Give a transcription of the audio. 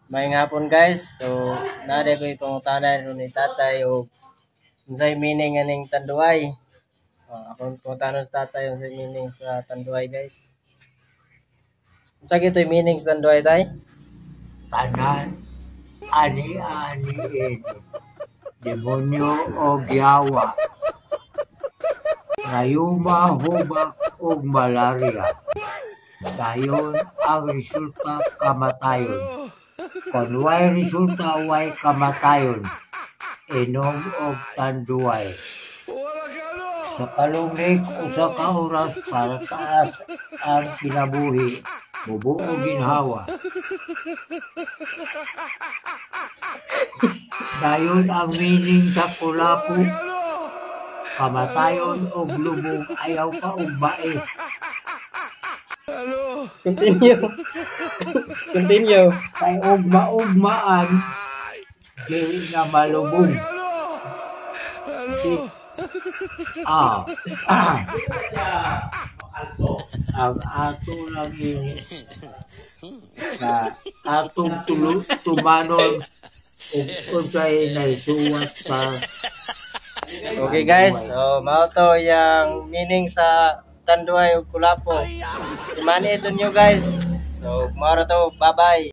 May hapon guys. So nade ko ipangutanan ni tatay o unsay meaning aning tanduay. Akong pangutanon sa tatay unsay meaning sa tanduay guys. Unsa gitoy meaning sa tanduay tay? Tanan, ani-aniin, demonyo o giyawa, rayuma, hubak o malaria. Dayon ang resulta kamatayon. Kung way resulta way kamatayon, inom og tanduay. Sa kalungig usa ka oras para taas ang kinabuhi, bubuo ginhawa. Dayon ang meaning sa kulapo, kamatayon og lubog ayaw pa og bae. Continue. Continue. Kay ugma-ugmaan dili na malubog. Ang ato lang ini na atong tumanon ug unsay naisuwat sa Okay guys, so mao to yung meaning sa tanduay ug kulapo. Imani ito nyo guys. So mao ra to, bye bye.